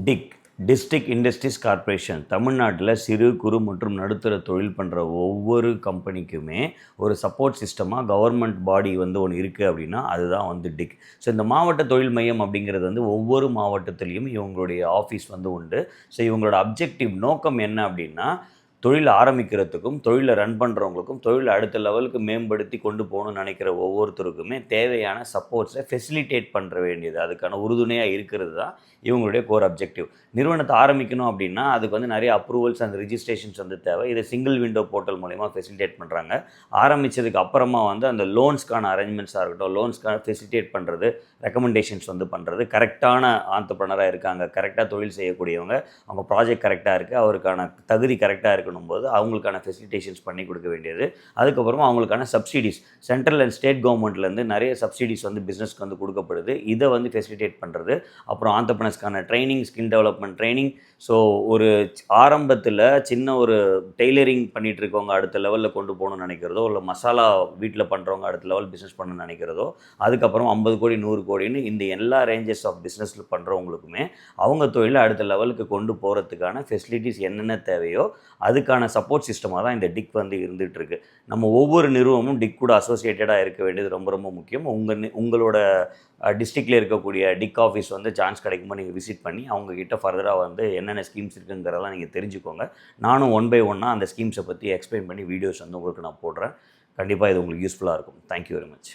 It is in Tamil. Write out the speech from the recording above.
டிக் டிஸ்ட்ரிக்ட் இண்டஸ்ட்ரீஸ் கார்ப்பரேஷன் தமிழ்நாட்டில் சிறு குறு மற்றும் நடுத்தர தொழில் பண்ணுற ஒவ்வொரு கம்பெனிக்குமே ஒரு சப்போர்ட் சிஸ்டமாக கவர்மெண்ட் பாடி ஒன்று இருக்குது அப்படின்னா அதுதான் டிக். ஸோ இந்த மாவட்ட தொழில் மையம் அப்படிங்கிறது ஒவ்வொரு மாவட்டத்துலேயும் இவங்களுடைய ஆஃபீஸ் உண்டு. ஸோ இவங்களோட அப்ஜெக்டிவ் நோக்கம் என்ன அப்படின்னா தொழில் ஆரம்பிக்கிறதுக்கும் தொழிலை ரன் பண்ணுறவங்களுக்கும் தொழிலை அடுத்த லெவலுக்கு மேம்படுத்தி கொண்டு போகணும்னு நினைக்கிற ஒவ்வொருத்தருக்குமே தேவையான சப்போர்ட்ஸை ஃபெசிலிட்டேட் பண்ணுற வேண்டியது அதுக்கான உறுதுணையாக இருக்கிறது தான் இவங்களுடைய கோர் அப்ஜெக்டிவ். நிறுவனத்தை ஆரம்பிக்கணும் அப்படின்னா அதுக்கு நிறைய அப்ரூவல்ஸ் அண்ட் ரிஜிஸ்ட்ரேஷன்ஸ் தேவை. இதை சிங்கிள் விண்டோ போர்ட்டல் மூலிமா ஃபெசிலிட்டேட் பண்ணுறாங்க. ஆரம்பித்ததுக்கு அப்புறமா அந்த லோன்ஸ்க்கான அரேஞ்ச்மெண்ட்ஸாக இருக்கட்டும், லோன்ஸ்க்கான ஃபெசிலிட்டேட் பண்ணுறது, ரெக்கமெண்டேஷன்ஸ் பண்ணுறது, கரெக்டான ஆண்டர்ப்ரனராக இருக்காங்க, கரெக்டாக தொழில் செய்யக்கூடியவங்க, அவங்க ப்ராஜெக்ட் கரெக்டாக இருக்குது, அவருக்கான தகுதி கரெக்டாக இருக்கணும்போது அவங்களுக்கான ஃபெசிலிட்டேஷன்ஸ் பண்ணி கொடுக்க வேண்டியது. அதுக்கப்புறமா அவங்களுக்கான சப்சிடிஸ் சென்ட்ரல் அண்ட் ஸ்டேட் கவர்மெண்ட்லேருந்து நிறைய சப்சிடிஸ் பிஸ்னஸ்க்கு கொடுக்கப்படுது. இதை ஃபெசிலிட்டேட் பண்ணுறது. அப்புறம் ஆண்டர்ப்ரனர்ஸ்க்கான training, skill development training. So ஒரு ஆரம்பத்தில் சின்ன ஒரு டெய்லரிங் பண்ணிகிட்டு இருக்கவங்க அடுத்த லெவலில் கொண்டு போகணும்னு நினைக்கிறதோ, இல்லை மசாலா வீட்டில் பண்ணுறவங்க அடுத்த லெவல் பிஸ்னஸ் பண்ணணும்னு நினைக்கிறதோ, அதுக்கப்புறம் 50 கோடி 100 கோடின்னு இந்த எல்லா ரேஞ்சஸ் ஆஃப் பிஸ்னஸில் பண்ணுறவங்களுக்குமே அவங்க தொழிலை அடுத்த லெவலுக்கு கொண்டு போகிறதுக்கான ஃபெசிலிட்டிஸ் என்னென்ன தேவையோ அதுக்கான சப்போர்ட் சிஸ்டமாக தான் இந்த டிக் இருந்துகிட்ருக்கு. நம்ம ஒவ்வொரு நிறுவனமும் டிக் கூட அசோசியேட்டடாக இருக்க வேண்டியது ரொம்ப ரொம்ப முக்கியம். உங்களோட டிஸ்ட்ரிக்டில் இருக்கக்கூடிய டிக் ஆஃபீஸ் சான்ஸ் கிடைக்கும்போது நீங்கள் விசிட் பண்ணி அவங்கக்கிட்ட ஃபர்தராக என்னென்ன ஸ்கீம்ஸ் இருக்குங்கிறதெல்லாம் நீங்கள் தெரிஞ்சுக்கோங்க. நானும் 1 by 1 அந்த ஸ்கீம்ஸை பற்றி எக்ஸ்பிளைன் பண்ணி வீடியோஸ் உங்களுக்கு நான் போடுறேன். கண்டிப்பாக இது உங்களுக்கு யூஸ்ஃபுல்லாக இருக்கும். Thank you very much.